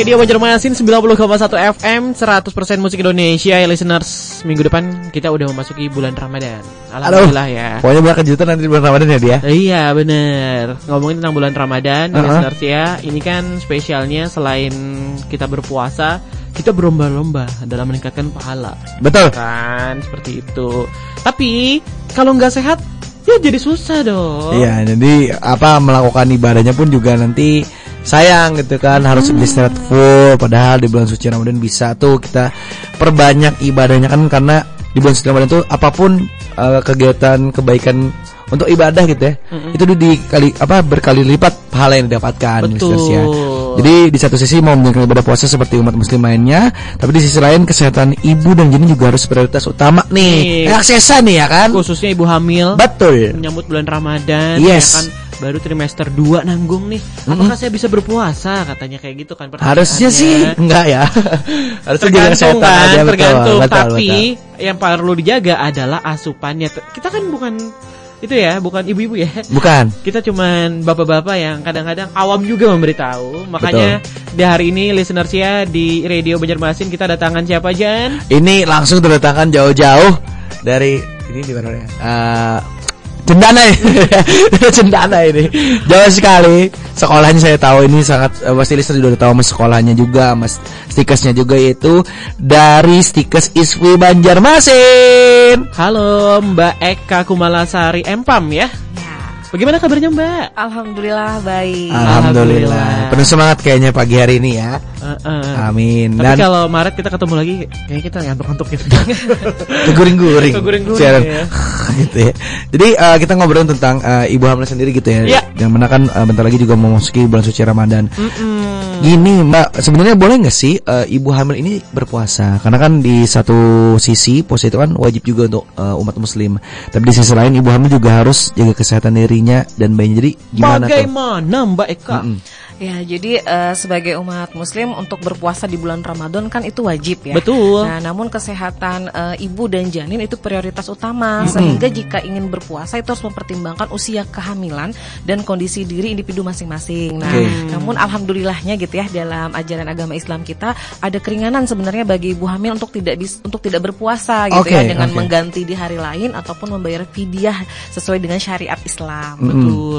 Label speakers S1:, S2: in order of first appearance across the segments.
S1: Radio Banjarmasin 90,1 FM 100% musik Indonesia ya listeners. Minggu depan kita udah memasuki bulan Ramadan. Alhamdulillah ya.
S2: Pokoknya banyak kejutan nanti di bulan Ramadan ya dia.
S1: Iya bener. Ngomongin tentang bulan Ramadan listeners ya. Ini kan spesialnya selain kita berpuasa, kita berlomba-lomba dalam meningkatkan pahala.
S2: Betul.
S1: Kan seperti itu. Tapi kalau nggak sehat ya jadi susah dong.
S2: Iya, jadi melakukan ibadahnya pun juga nanti sayang gitu kan, harus istirahat full. Padahal di bulan suci Ramadan bisa tuh kita perbanyak ibadahnya kan, karena di bulan suci Ramadan tuh apapun kegiatan kebaikan untuk ibadah gitu ya, itu berkali lipat pahala yang didapatkan.
S1: Betul.
S2: Ya. Jadi di satu sisi mau menjalankan ibadah puasa seperti umat muslim lainnya, tapi di sisi lain kesehatan ibu dan janin juga harus prioritas utama nih. Aksesan nih ya kan,
S1: khususnya ibu hamil.
S2: Betul.
S1: Menyambut bulan Ramadan.
S2: Yes.
S1: Ya kan, baru trimester 2 nanggung nih. Apakah saya bisa berpuasa? Katanya kayak gitu kan.
S2: Harusnya sih enggak ya. Harusnya jaga kesehatan
S1: kan,
S2: aja.
S1: Tergantung.
S2: Betul,
S1: tapi
S2: betul.
S1: yang perlu dijaga adalah asupannya. Kita kan bukan itu ya, bukan ibu-ibu ya.
S2: Bukan.
S1: Kita cuman bapak-bapak yang kadang-kadang awam juga memberitahu. Makanya di hari ini listeners ya di Radio Banjarmasin kita datangan siapa Jan?
S2: Ini langsung terdatangkan jauh-jauh dari ini di mana ya? Cendana ya. Cendana ini. Jauh sekali. Sekolahnya saya tahu ini sangat pasti listener sudah tahu mas sekolahnya juga, mas stikesnya juga, yaitu dari Stikes ISWI Banjarmasin.
S1: Halo Mbak Eka Kumalasari Empam ya. Bagaimana kabarnya Mbak?
S3: Alhamdulillah baik.
S2: Alhamdulillah. Penuh semangat kayaknya pagi hari ini ya. Amin.
S1: Tapi kalau Maret kita ketemu lagi, kayaknya kita ngantuk-ngantuk gitu.
S2: Keguring-guring.
S1: Ya.
S2: Gitu ya. Jadi kita ngobrol tentang ibu hamil sendiri gitu ya. Yang mana kan bentar lagi juga memasuki bulan suci Ramadan. Gini Mbak, sebenarnya boleh nggak sih ibu hamil ini berpuasa? Karena kan di satu sisi puasa itu kan wajib juga untuk umat muslim. Tapi di sisi lain ibu hamil juga harus jaga kesehatan dirinya dan bayinya. Jadi gimana
S1: Bagaimana Mbak Eka?
S3: Ya, jadi sebagai umat muslim untuk berpuasa di bulan Ramadan kan itu wajib ya.
S1: Betul.
S3: Nah, namun kesehatan ibu dan janin itu prioritas utama. Sehingga jika ingin berpuasa itu harus mempertimbangkan usia kehamilan dan kondisi diri individu masing-masing. Nah, namun alhamdulillahnya gitu ya, dalam ajaran agama Islam kita ada keringanan sebenarnya bagi ibu hamil untuk tidak berpuasa gitu ya, dengan mengganti di hari lain ataupun membayar fidyah sesuai dengan syariat Islam.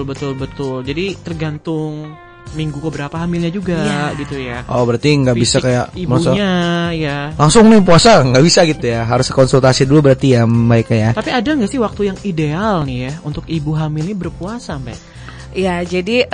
S1: Betul. Jadi tergantung minggu keberapa hamilnya juga gitu ya.
S2: Oh, berarti nggak bisa kayak
S1: ibunya ya.
S2: Langsung nih puasa nggak bisa gitu ya. Harus konsultasi dulu berarti ya Mbak Eka ya.
S1: Tapi ada nggak sih waktu yang ideal nih ya untuk ibu hamil ini berpuasa Mbak?
S3: Ya, jadi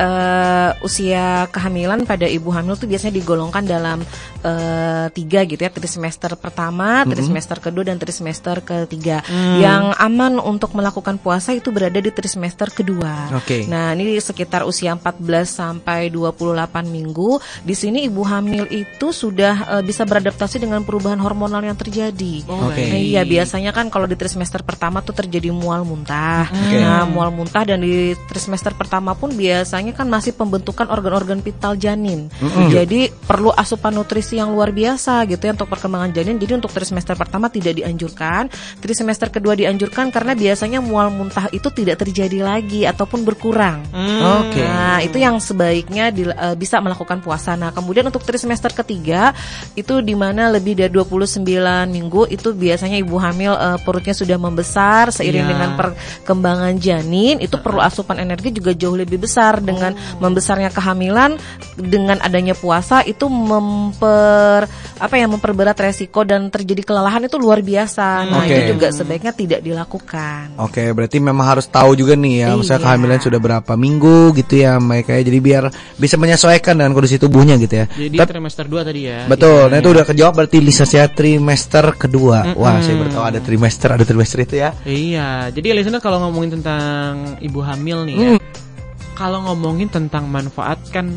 S3: usia kehamilan pada ibu hamil itu biasanya digolongkan dalam 3 gitu ya, trimester pertama, trimester kedua, dan trimester ketiga. Yang aman untuk melakukan puasa itu berada di trimester kedua. Nah, ini sekitar usia 14 sampai 28 minggu. Di sini ibu hamil itu sudah bisa beradaptasi dengan perubahan hormonal yang terjadi. Nah, iya, biasanya kan kalau di trimester pertama tuh terjadi mual muntah. Nah, mual muntah, dan di trimester pertama pun biasanya kan masih pembentukan organ-organ vital janin. Jadi perlu asupan nutrisi yang luar biasa gitu ya untuk perkembangan janin. Jadi untuk trimester pertama tidak dianjurkan, trimester kedua dianjurkan karena biasanya mual muntah itu tidak terjadi lagi ataupun berkurang. Nah, itu yang sebaiknya bisa melakukan puasa. Nah, kemudian untuk trimester ketiga itu di mana lebih dari 29 minggu itu biasanya ibu hamil perutnya sudah membesar seiring dengan perkembangan janin, itu perlu asupan energi juga jauh lebih besar. Dengan membesarnya kehamilan, dengan adanya puasa itu memperberat resiko dan terjadi kelelahan itu luar biasa. Nah, itu juga sebaiknya tidak dilakukan.
S2: Berarti memang harus tahu juga nih ya, misalnya kehamilan sudah berapa minggu gitu ya mereka ya. Jadi biar bisa menyesuaikan dengan kondisi tubuhnya gitu ya.
S1: Jadi trimester 2 tadi ya.
S2: Betul. Nah, itu udah kejawab berarti lisensinya trimester kedua. Wah, saya baru tahu ada trimester itu ya.
S1: Iya. Jadi listener kalau ngomongin tentang ibu hamil nih ya. Kalau ngomongin tentang manfaat kan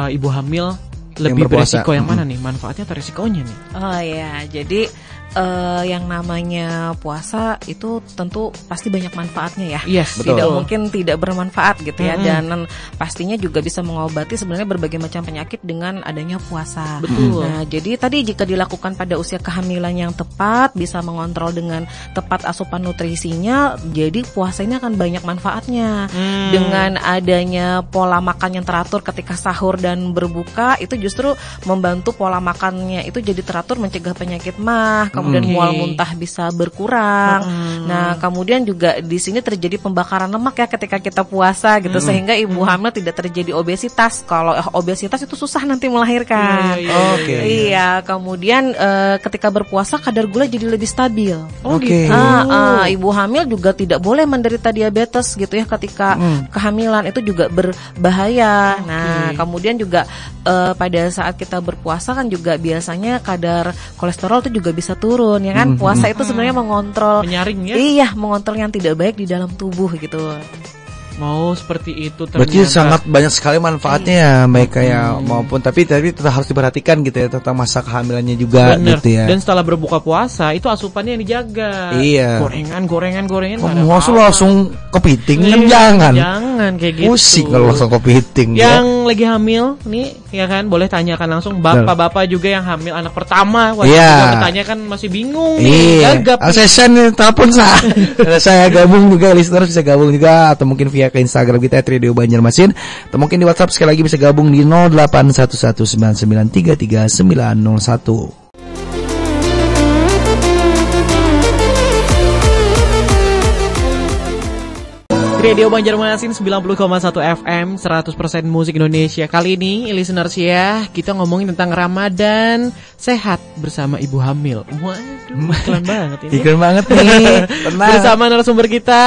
S1: ibu hamil lebih beresiko yang mana nih? Manfaatnya atau resikonya nih?
S3: Oh ya, jadi yang namanya puasa itu tentu pasti banyak manfaatnya ya.
S1: Yes,
S3: tidak mungkin tidak bermanfaat gitu ya. Dan pastinya juga bisa mengobati sebenarnya berbagai macam penyakit dengan adanya puasa.
S1: Betul.
S3: Nah, jadi tadi jika dilakukan pada usia kehamilan yang tepat, bisa mengontrol dengan tepat asupan nutrisinya, jadi puasa ini akan banyak manfaatnya. Dengan adanya pola makan yang teratur ketika sahur dan berbuka, itu justru membantu pola makannya itu jadi teratur, mencegah penyakit MAH, kemudian mual muntah bisa berkurang. Nah, kemudian juga di sini terjadi pembakaran lemak ya ketika kita puasa gitu, sehingga ibu hamil tidak terjadi obesitas. Kalau obesitas itu susah nanti melahirkan. Iya, kemudian ketika berpuasa kadar gula jadi lebih stabil. Gitu. Ibu hamil juga tidak boleh menderita diabetes gitu ya ketika kehamilan, itu juga berbahaya. Nah, kemudian juga pada saat kita berpuasa kan juga biasanya kadar kolesterol itu juga bisa turun ya kan. Puasa itu sebenarnya mengontrol,
S1: menyaring ya.
S3: Iya, mengontrol yang tidak baik di dalam tubuh gitu.
S1: Mau seperti itu ternyata.
S2: Berarti sangat banyak sekali manfaatnya ya, baik kayak maupun tapi tetap harus diperhatikan gitu ya tentang masa kehamilannya juga.
S1: Bener.
S2: Gitu ya.
S1: Dan setelah berbuka puasa itu asupannya yang dijaga.
S2: Iya.
S1: Gorengan.
S2: Langsung kepiting kan jangan.
S1: Jangan kayak gitu.
S2: Pusing kalau langsung kepiting.
S1: Yang lagi hamil nih ya kan, boleh tanyakan langsung bapak-bapak juga yang hamil anak pertama. Wajib juga bertanya kan, masih bingung nih. Gagap.
S2: Aksesan nih telepon saya gabung juga, listeners bisa gabung juga atau mungkin via ke Instagram kita @Radio Banjarmasin atau mungkin di WhatsApp sekali lagi bisa gabung di 081199333901.
S1: Radio Banjarmasin 90,1 FM 100% musik Indonesia. Kali ini listeners ya, kita ngomongin tentang Ramadan sehat bersama ibu hamil. Waduh, iklan banget ini.
S2: Iklan banget nih.
S1: Bersama narasumber kita,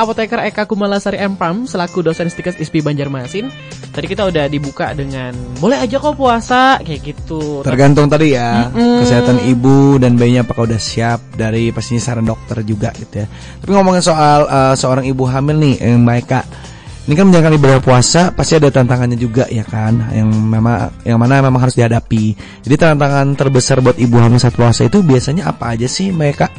S1: Apoteker Eka Kumalasari M.Pharm selaku dosen Stikes ISPI Banjarmasin. Tadi kita udah dibuka dengan boleh aja kok puasa kayak gitu.
S2: Tergantung tadi ya kesehatan ibu dan bayinya apakah udah siap, dari pastinya saran dokter juga gitu ya. Tapi ngomongin soal seorang ibu hamil nih, Mbak Eka, ini kan menjalankan ibadah puasa pasti ada tantangannya juga ya kan, yang mana memang harus dihadapi. Jadi tantangan terbesar buat ibu hamil saat puasa itu biasanya apa aja sih Mbak Eka?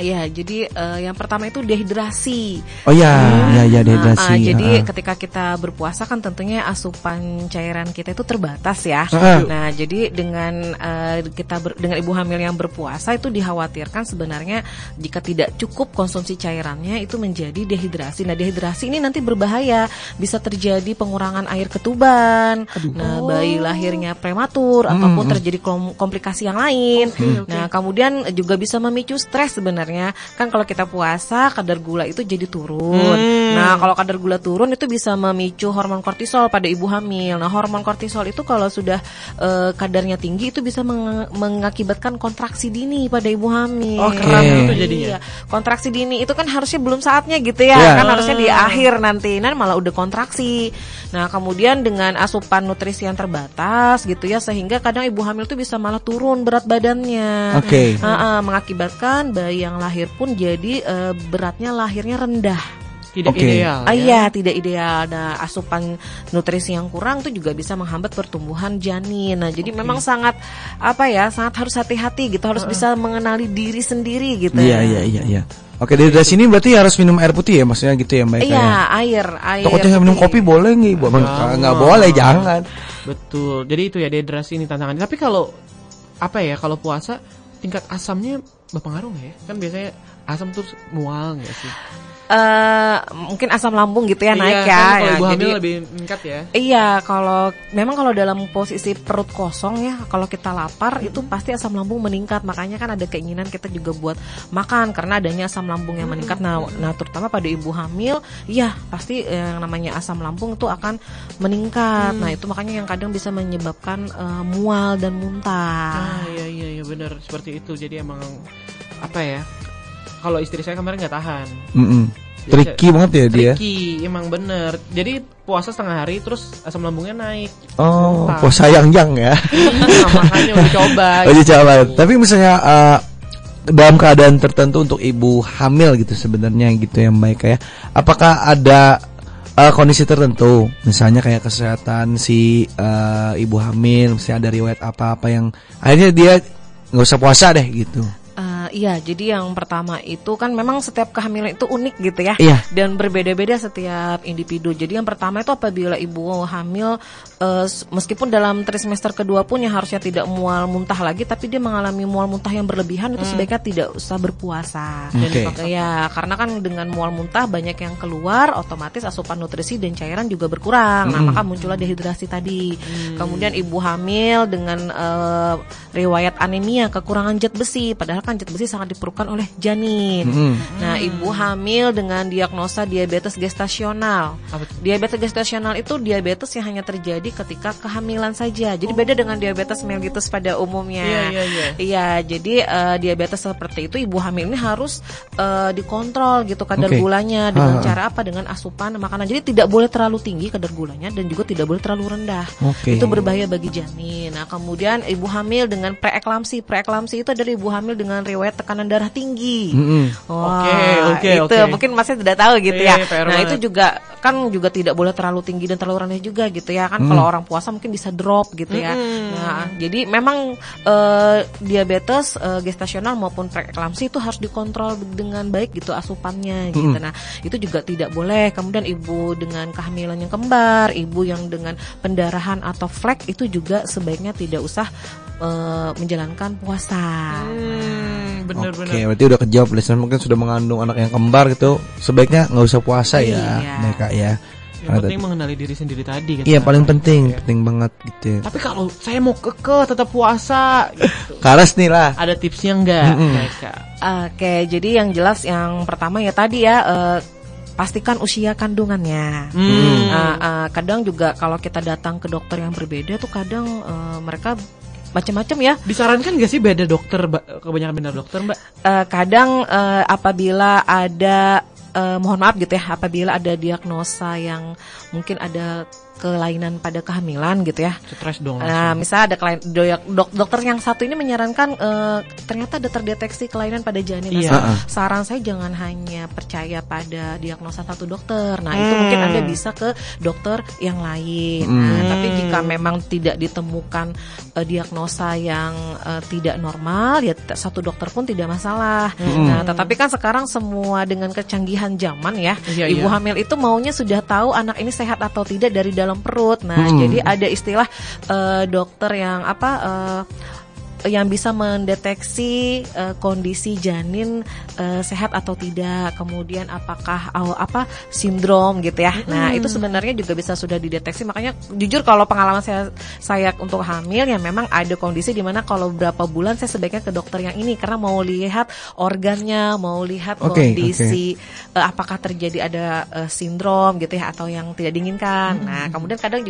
S3: Ya, jadi yang pertama itu dehidrasi.
S2: Oh ya, dehidrasi.
S3: Jadi ketika kita berpuasa kan tentunya asupan cairan kita itu terbatas ya. Nah, jadi dengan dengan ibu hamil yang berpuasa itu dikhawatirkan sebenarnya jika tidak cukup konsumsi cairannya itu menjadi dehidrasi. Nah, dehidrasi ini nanti berbahaya, bisa terjadi pengurangan air ketuban. Nah, bayi lahirnya prematur ataupun terjadi komplikasi yang lain. Nah, kemudian juga bisa memicu stres sebenarnya. Kan kalau kita puasa kadar gula itu jadi turun. Nah, kalau kadar gula turun itu bisa memicu hormon kortisol pada ibu hamil. Nah, hormon kortisol itu kalau sudah kadarnya tinggi itu bisa mengakibatkan kontraksi dini pada ibu hamil.
S1: Kram itu jadinya.
S3: Iya. Kontraksi dini itu kan harusnya belum saatnya gitu ya. Kan harusnya di akhir nanti. Nah, malah udah kontraksi. Nah, kemudian dengan asupan nutrisi yang terbatas gitu ya, sehingga kadang ibu hamil itu bisa malah turun berat badannya. Mengakibatkan bayi yang lahir pun jadi beratnya lahirnya rendah.
S1: Tidak ideal.
S3: Iya, tidak ideal. Nah, asupan nutrisi yang kurang itu juga bisa menghambat pertumbuhan janin. Nah, jadi memang sangat sangat harus hati-hati gitu, harus bisa mengenali diri sendiri gitu.
S2: Iya. Oke, dari sini berarti harus minum air putih ya, maksudnya gitu ya Mbak Eka?
S3: Iya, air.
S2: Takutnya minum kopi boleh nggak Ibu? Nggak boleh, jangan.
S1: Betul. Jadi itu ya dehidrasi ini tantangannya. Tapi kalau kalau puasa tingkat asamnya berpengaruh nggak ya? Kan biasanya asam tuh mual nggak sih?
S3: Mungkin asam lambung gitu ya naik
S1: kan,
S3: ya.
S1: Kalau ibu hamil
S3: jadi
S1: lebih meningkat ya.
S3: Iya, kalau dalam posisi perut kosong ya, kalau kita lapar itu pasti asam lambung meningkat. Makanya kan ada keinginan kita juga buat makan karena adanya asam lambung yang meningkat. Nah, terutama pada ibu hamil, ya pasti yang namanya asam lambung itu akan meningkat. Nah, itu makanya yang kadang bisa menyebabkan mual dan muntah.
S1: Iya benar seperti itu. Jadi emang kalau istri saya kemarin nggak tahan.
S2: Tricky banget ya dia.
S1: Tricky, emang bener. Jadi puasa setengah hari terus asam lambungnya naik.
S2: Puasa yang ya.
S1: Makanya udah coba.
S2: Tapi misalnya dalam keadaan tertentu untuk ibu hamil gitu sebenarnya gitu ya Mbak Eka ya. Apakah ada kondisi tertentu, misalnya kayak kesehatan si ibu hamil, misalnya ada riwayat apa-apa yang akhirnya dia nggak usah puasa deh gitu?
S3: Iya, jadi yang pertama itu kan memang setiap kehamilan itu unik gitu ya, dan berbeda-beda setiap individu. Jadi yang pertama itu apabila ibu hamil, meskipun dalam trimester kedua pun yang harusnya tidak mual muntah lagi, tapi dia mengalami mual muntah yang berlebihan, itu sebaiknya tidak usah berpuasa. Ya, karena kan dengan mual muntah banyak yang keluar, otomatis asupan nutrisi dan cairan juga berkurang. Nah, maka muncullah dehidrasi tadi. Kemudian ibu hamil dengan riwayat anemia, kekurangan zat besi, padahal kan zat besi sangat diperlukan oleh janin. Nah, ibu hamil dengan diagnosa diabetes gestasional. Diabetes gestasional itu diabetes yang hanya terjadi ketika kehamilan saja. Jadi beda dengan diabetes mellitus pada umumnya. Iya, jadi diabetes seperti itu ibu hamil ini harus dikontrol gitu kadar gulanya dengan cara apa? Dengan asupan makanan. Jadi tidak boleh terlalu tinggi kadar gulanya dan juga tidak boleh terlalu rendah. Itu berbahaya bagi janin. Nah, kemudian ibu hamil dengan preeklamsi. Preeklamsi itu adalah ibu hamil dengan riwayat tekanan darah tinggi. Itu mungkin masih tidak tahu gitu ya. Nah, itu juga kan juga tidak boleh terlalu tinggi dan terlalu rendah juga gitu ya. Kan kalau orang puasa mungkin bisa drop gitu ya. Nah, jadi memang diabetes gestasional maupun preeklamsi itu harus dikontrol dengan baik gitu asupannya gitu. Nah, itu juga tidak boleh. Kemudian ibu dengan kehamilan yang kembar, ibu yang dengan pendarahan atau flek itu juga sebaiknya tidak usah menjalankan puasa.
S2: Oke, berarti udah kejawab. Listener mungkin sudah mengandung anak yang kembar gitu, sebaiknya nggak usah puasa ya mereka ya.
S1: Yang penting mengenali diri sendiri tadi kan.
S2: Iya, paling penting banget gitu.
S1: Tapi kalau saya mau tetap puasa gitu.
S2: Karas nih lah.
S1: Ada tipsnya enggak mereka?
S3: Oke, jadi yang jelas yang pertama ya tadi ya, pastikan usia kandungannya. Kadang juga kalau kita datang ke dokter yang berbeda tuh kadang mereka macam-macam ya.
S1: Disarankan nggak sih beda dokter, kebanyakan beda dokter, Mbak?
S3: Kadang apabila ada mohon maaf gitu ya, apabila ada diagnosa yang mungkin ada kelainan pada kehamilan gitu ya.
S1: Stres dong.
S3: Nah, misalnya ada dokter yang satu ini menyarankan ternyata ada terdeteksi kelainan pada janin. Saran saya jangan hanya percaya pada diagnosa satu dokter. Nah, itu mungkin Anda bisa ke dokter yang lain. Nah, tapi jika memang tidak ditemukan diagnosa yang tidak normal, ya satu dokter pun tidak masalah. Nah, tetapi kan sekarang semua dengan kecanggihan zaman ya, ibu hamil itu maunya sudah tahu anak ini sehat atau tidak dari dalam perut. Nah, jadi ada istilah dokter yang yang bisa mendeteksi kondisi janin sehat atau tidak, kemudian apakah sindrom gitu ya. Nah, itu sebenarnya juga bisa sudah dideteksi. Makanya jujur kalau pengalaman saya untuk hamil ya memang ada kondisi di mana kalau berapa bulan saya sebaiknya ke dokter yang ini karena mau lihat organnya, mau lihat kondisi apakah terjadi ada sindrom gitu ya atau yang tidak diinginkan. Nah, kemudian kadang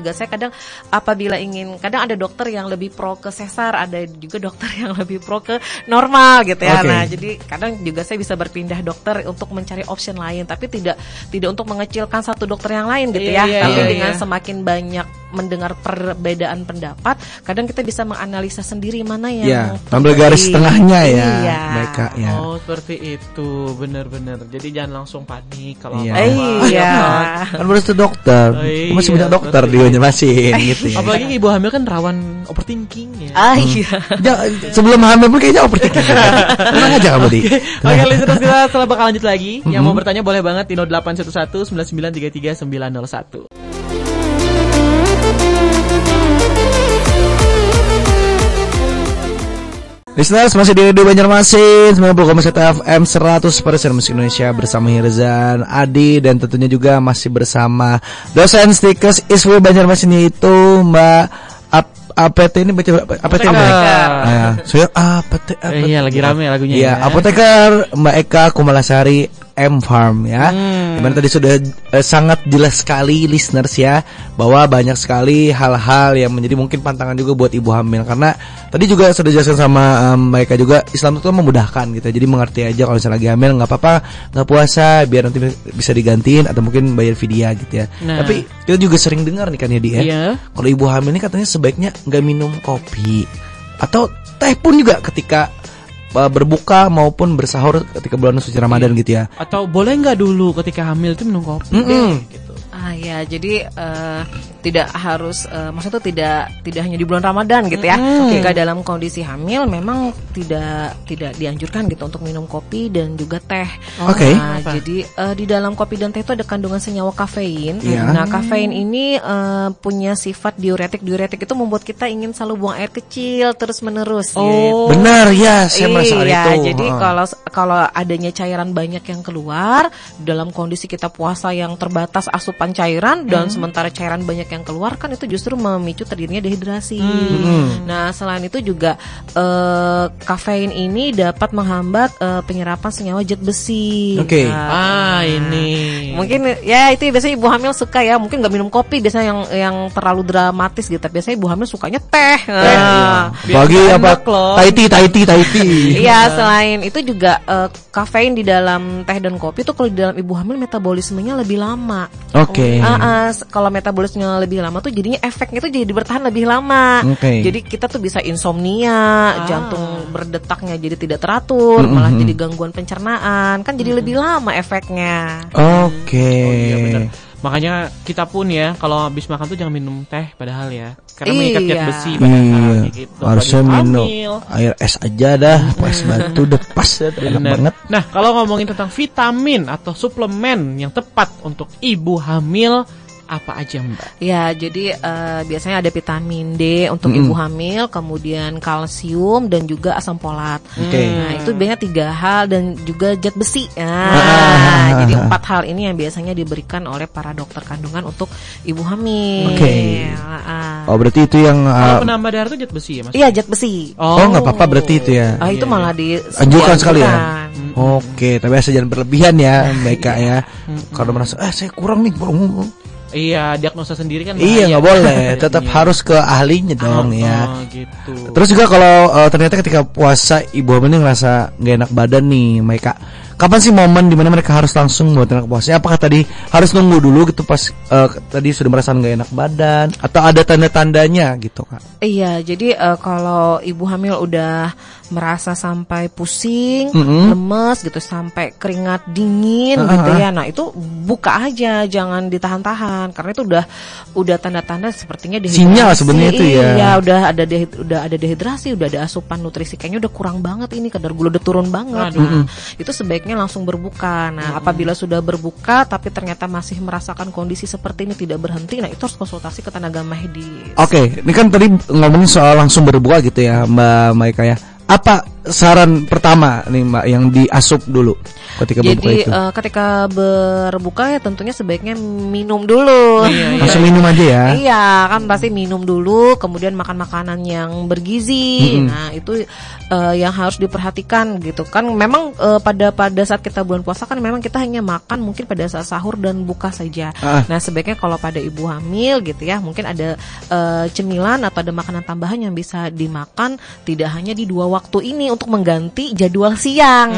S3: apabila kadang ada dokter yang lebih pro ke sesar, ada juga dokter yang lebih pro ke normal gitu ya. Nah, jadi kadang juga saya bisa berpindah dokter untuk mencari option lain, tapi tidak untuk mengecilkan satu dokter yang lain gitu ya. Tapi dengan semakin banyak mendengar perbedaan pendapat, kadang kita bisa menganalisa sendiri mana yang
S2: ambil garis tengahnya ya mereka ya.
S1: Oh, seperti itu, benar-benar. Jadi jangan langsung panik kalau
S2: kan baru satu dokter, masih banyak dokter di Banjarmasin gitu ya.
S1: Apalagi ibu hamil kan rawan overthinking ya.
S2: Sebelum hamil pun kayaknya overthinking. Tenang aja kamu di.
S1: Oke, listeners, kita setelah bakal lanjut lagi. Yang mau bertanya boleh banget di 0811 9933 901.
S2: Listeners, masih di Radio Banjarmasin 90,1 FM 100% musik Indonesia bersama Hirzan, Adi, dan tentunya juga masih bersama dosen stikers ISW Banjarmasin yaitu Mbak APT ini baca APT
S1: Iya, lagi rame lagunya.
S2: Iya, apoteker Mbak Eka Kumalasari M Farm ya. Dimana tadi sudah sangat jelas sekali listeners ya, bahwa banyak sekali hal-hal yang menjadi mungkin pantangan juga buat ibu hamil. Karena tadi juga sudah dijelaskan sama Mbak Eka juga, Islam itu memudahkan gitu. Jadi mengerti aja kalau misalnya lagi hamil nggak apa-apa, nggak puasa biar nanti bisa digantiin atau mungkin bayar fidyah gitu ya. Tapi kita juga sering dengar nih kan ya Di ya. Kalau ibu hamil ini katanya sebaiknya nggak minum kopi atau teh pun juga ketika berbuka maupun bersahur ketika bulan suci Ramadan gitu ya.
S1: Atau boleh nggak dulu ketika hamil itu minum kopi gitu.
S3: Ya, jadi tidak harus maksudnya tidak hanya di bulan Ramadan gitu ya. Jika dalam kondisi hamil memang tidak dianjurkan gitu untuk minum kopi dan juga teh. Jadi di dalam kopi dan teh itu ada kandungan senyawa kafein. Nah, kafein ini punya sifat diuretik. Diuretik itu membuat kita ingin selalu buang air kecil terus-menerus gitu.
S2: Benar ya, saya merasa itu.
S3: Jadi kalau adanya cairan banyak yang keluar dalam kondisi kita puasa yang terbatas asupan cairan dan sementara cairan banyak yang keluar kan itu justru memicu terjadinya dehidrasi. Nah, selain itu juga kafein ini dapat menghambat penyerapan senyawa zat besi.
S1: Ini
S3: mungkin ya itu biasanya ibu hamil suka ya, mungkin nggak minum kopi biasanya yang terlalu dramatis gitu. Biasanya ibu hamil sukanya teh.
S2: Bagi apa? Taiti.
S3: Iya, selain itu juga kafein di dalam teh dan kopi itu kalau di dalam ibu hamil metabolismenya lebih lama. Kalau metabolismenya lebih lama tuh jadinya efeknya tuh jadi bertahan lebih lama. Jadi kita tuh bisa insomnia, jantung berdetaknya jadi tidak teratur, malah jadi gangguan pencernaan, kan jadi lebih lama efeknya.
S1: Iya benar. Makanya kita pun ya kalau habis makan tuh jangan minum teh padahal ya, karena mengikat zat besi padahal gitu.
S2: Harusnya minum air es aja dah, es batu udah pas ya, enak banget.
S1: Nah, kalau ngomongin tentang vitamin atau suplemen yang tepat untuk ibu hamil, apa aja Mbak?
S3: Ya, jadi biasanya ada vitamin D untuk ibu hamil, kemudian kalsium dan juga asam folat. Nah, itu biasanya 3 hal dan juga zat besi. Jadi 4 hal ini yang biasanya diberikan oleh para dokter kandungan untuk ibu hamil.
S2: Berarti itu yang
S1: kalau penambah darah itu zat besi ya Mas?
S3: Iya, zat besi.
S2: Nggak apa-apa berarti itu ya.
S3: Itu malah
S2: anjurkan sekali ya. Tapi asal jangan berlebihan ya mereka ya. Kalau merasa saya kurang nih,
S1: Iya, diagnosa sendiri kan.
S2: Iya, nggak boleh. Tetap harus ke ahlinya dong ya.
S1: Gitu.
S2: Terus juga kalau ternyata ketika puasa ibu hamil ini ngerasa nggak enak badan nih, mereka kapan sih momen dimana mereka harus langsung buat enak puasanya? Apakah tadi harus nunggu dulu gitu pas tadi sudah merasa nggak enak badan, atau ada tanda-tandanya gitu Kak?
S3: Iya, jadi kalau ibu hamil udah merasa sampai pusing, lemes gitu, sampai keringat dingin gitu ya. Nah, itu buka aja, jangan ditahan-tahan karena itu udah tanda-tanda sepertinya dehidrasi.
S2: Sinyal sebenarnya itu ya.
S3: Iya, udah ada dehidrasi, udah ada asupan nutrisi kayaknya udah kurang banget ini, kadar gula udah turun banget. Nah, itu sebaiknya langsung berbuka. Nah, apabila sudah berbuka tapi ternyata masih merasakan kondisi seperti ini tidak berhenti, nah itu harus konsultasi ke tenaga medis.
S2: Ini kan tadi ngomongin soal langsung berbuka gitu ya Mbak Maika ya. Apa saran pertama nih Mbak yang diasup dulu ketika berbuka itu?
S3: Jadi ketika berbuka ya tentunya sebaiknya minum dulu.
S2: Langsung minum aja ya.
S3: Iya, kan pasti minum dulu, kemudian makan makanan yang bergizi. Nah, itu yang harus diperhatikan gitu kan. Memang pada saat kita bulan puasa kan memang kita hanya makan mungkin pada saat sahur dan buka saja. Nah, sebaiknya kalau pada ibu hamil gitu ya, mungkin ada cemilan atau ada makanan tambahan yang bisa dimakan tidak hanya di 2 waktu ini untuk mengganti jadwal siang.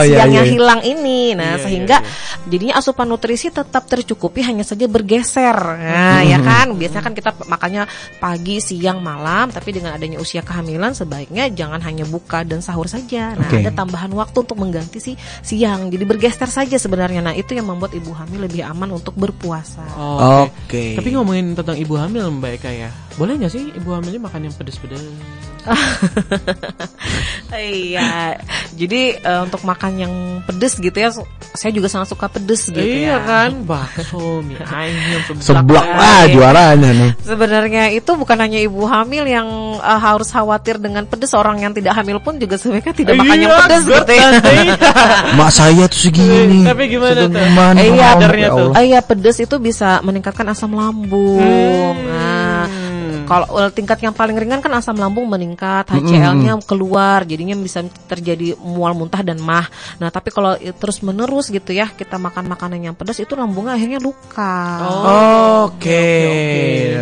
S3: Siangnya hilang ini. Nah, sehingga jadinya asupan nutrisi tetap tercukupi, hanya saja bergeser. Nah, ya kan biasanya kan kita makannya pagi, siang, malam, tapi dengan adanya usia kehamilan sebaiknya jangan hanya buka dan sahur saja. Nah, ada tambahan waktu untuk mengganti siang. Jadi bergeser saja sebenarnya. Nah, itu yang membuat ibu hamil lebih aman untuk berpuasa.
S1: Tapi ngomongin tentang ibu hamil Mbak Eka ya, boleh nggak sih ibu hamilnya makan yang pedas-pedas?
S3: Iya, jadi untuk makan yang pedes gitu ya, saya juga sangat suka pedes gitu ya.
S1: Iya kan, bakso, mie ayam,
S2: seblak juaranya nih.
S3: Sebenarnya itu bukan hanya ibu hamil yang harus khawatir dengan pedes, orang yang tidak hamil pun juga sebenarnya tidak makan yang pedes gitu ya.
S2: Mak saya tuh segini.
S1: Tapi gimana tuh?
S3: Iya, pedes itu bisa meningkatkan asam lambung. Kalau tingkat yang paling ringan kan asam lambung meningkat, HCl-nya keluar, jadinya bisa terjadi mual muntah dan mah. Nah, tapi kalau terus menerus gitu ya, kita makan makanan yang pedas, itu lambungnya akhirnya luka.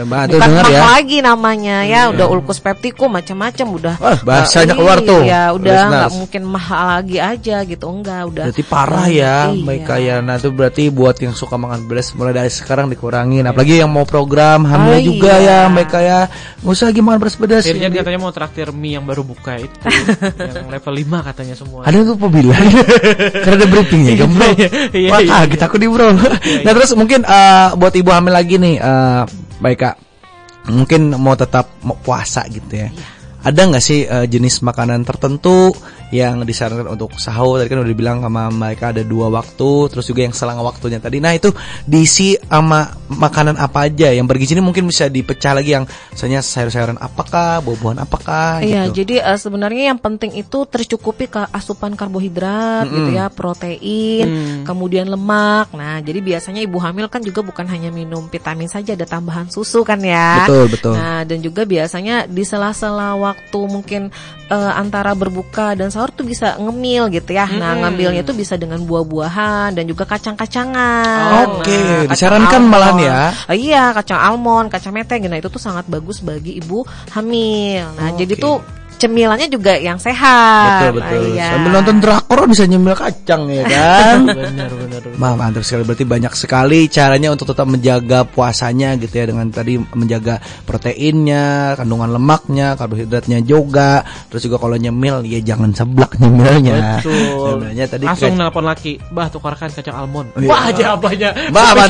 S2: Mbak,
S3: bukan mah ya lagi namanya ya, udah ulkus peptikum macam-macam udah.
S2: Bahasanya keluar tuh.
S3: Ya, udah nggak mungkin mah lagi aja gitu, enggak udah.
S2: Berarti parah ya, mereka ya. Nah, itu berarti buat yang suka makan pedas mulai dari sekarang dikurangin. Apalagi yang mau program hamil juga ya, mereka ya. Nggak usah lagi makan pedas-pedas.
S1: Irjan katanya mau traktir mie yang baru buka itu yang level 5 katanya semua.
S2: Ada tuh pembilang karena ada briefingnya kan bro. Wah kaget aku nih bro. Nah terus mungkin buat ibu hamil lagi nih, Baik Kak, mungkin mau tetap puasa gitu ya. Ada nggak sih jenis makanan tertentu yang disarankan untuk sahur? Tadi kan udah dibilang sama mereka ada 2 waktu, terus juga yang selang waktunya tadi. Nah itu diisi sama makanan apa aja yang bergizi ini mungkin bisa dipecah lagi yang misalnya sayur-sayuran apakah, buah-buahan apakah?
S3: Iya,
S2: gitu.
S3: jadi sebenarnya yang penting itu tercukupi ke asupan karbohidrat gitu ya, protein, kemudian lemak. Nah, jadi biasanya ibu hamil kan juga bukan hanya minum vitamin saja, ada tambahan susu kan ya.
S2: Betul.
S3: Nah, dan juga biasanya di sela-sela waktu mungkin antara berbuka dan sahur tuh bisa ngemil gitu ya. Nah, ngambilnya tuh bisa dengan buah-buahan dan juga kacang-kacangan.
S2: Oke, disarankan malahan ya.
S3: Iya, kacang almond, kacang meteng. Nah, itu tuh sangat bagus bagi ibu hamil. Nah, jadi tuh cemilannya juga yang sehat.
S2: Betul.
S3: Iya.
S2: Sambil nonton drakor bisa nyemil kacang ya kan.
S1: Benar.
S2: Mantap sekali, berarti banyak sekali caranya untuk tetap menjaga puasanya gitu ya, dengan tadi menjaga proteinnya, kandungan lemaknya, karbohidratnya juga. Terus juga kalau nyemil ya jangan seblak nyemilnya.
S1: Betul.
S2: Nyemilnya tadi
S1: langsung nelpon laki, "Bah, tukarkan kacang almond."
S2: Iya.
S1: Wah, jawabannya.
S2: Bah,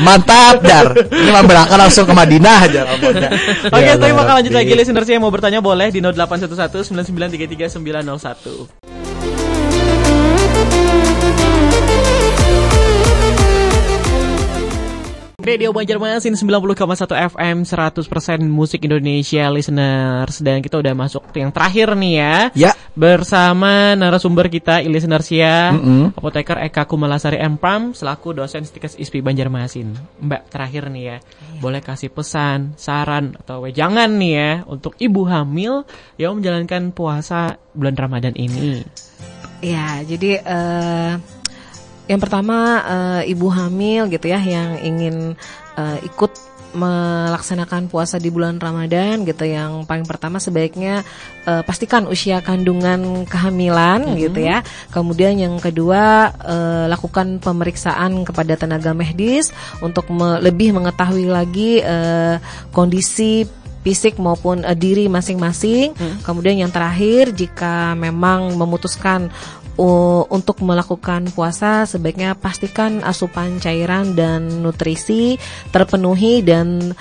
S2: mantap Dar. Ini mah berangkat langsung ke Madinah aja almondnya.
S1: Oke, tapi bakal lanjut lagi listeners yang mau bertanya boleh di 0811-9933-901. Radio Banjarmasin 90,1 FM 100% musik Indonesia listeners. Dan kita udah masuk yang terakhir nih ya.
S2: Ya.
S1: Bersama narasumber kita listeners ya, Apoteker Eka Kumalasari M.Pram selaku dosen Stikes ISPI Banjarmasin. Mbak, terakhir nih ya, boleh kasih pesan, saran atau wejangan nih ya untuk ibu hamil yang menjalankan puasa bulan Ramadan ini.
S3: Ya, jadi yang pertama ibu hamil gitu ya yang ingin ikut melaksanakan puasa di bulan Ramadan gitu, yang paling pertama sebaiknya pastikan usia kandungan kehamilan gitu ya. Kemudian yang kedua lakukan pemeriksaan kepada tenaga medis untuk lebih mengetahui lagi kondisi fisik maupun diri masing-masing. Kemudian yang terakhir, jika memang memutuskan untuk melakukan puasa, sebaiknya pastikan asupan cairan dan nutrisi terpenuhi dan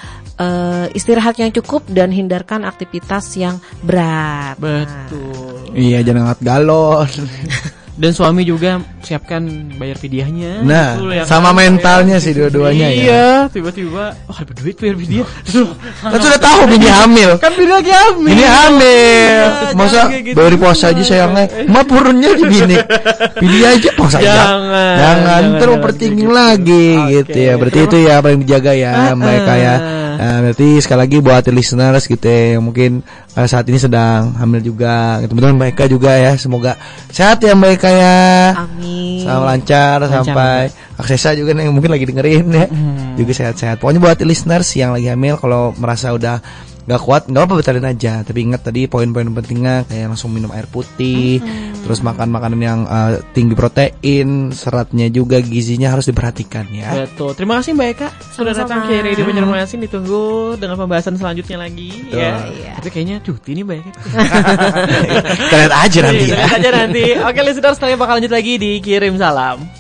S3: istirahat yang cukup dan hindarkan aktivitas yang berat.
S1: Betul.
S2: Iya, jangan angkat galon.
S1: Dan suami juga siapkan bayar fidyahnya.
S2: Nah,
S1: betul, ya
S2: sama
S1: kan?
S2: mentalnya sih dua-duanya ya.
S1: Iya, tiba-tiba ada duit bayar fidyah.
S2: Kan sudah tahu bini hamil.
S1: Kan bini lagi hamil.
S2: Bini hamil. Masa
S1: gitu.
S2: dari puasa aja sayangnya. Mah purunnya di bini aja puasa aja. Jangan terus overthinking lagi gitu ya. Berarti itu ya paling dijaga ya mereka ya. Nah, berarti sekali lagi buat listeners gitu ya, yang mungkin saat ini sedang hamil juga, teman-teman mereka juga ya, semoga sehat ya mereka ya.
S3: Amin.
S2: Sama lancar sampai Aksesa juga nih yang mungkin lagi dengerin ya. Juga sehat-sehat. Pokoknya buat listeners yang lagi hamil, kalau merasa udah gak kuat, gak apa-apa batalin aja. Tapi ingat tadi poin-poin pentingnya, kayak langsung minum air putih, terus makan makanan yang tinggi protein, seratnya juga, gizinya harus diperhatikan ya.
S1: Betul. Terima kasih Mbak Eka sudah datang ke Radio Banjarmasin. Ditunggu dengan pembahasan selanjutnya lagi. Ya. Tapi kayaknya cuti nih Mbak Eka.
S2: Kita lihat aja nanti ya.
S1: Kita lihat aja nanti. Oke listeners, saya bakal lanjut lagi di Kirim Salam.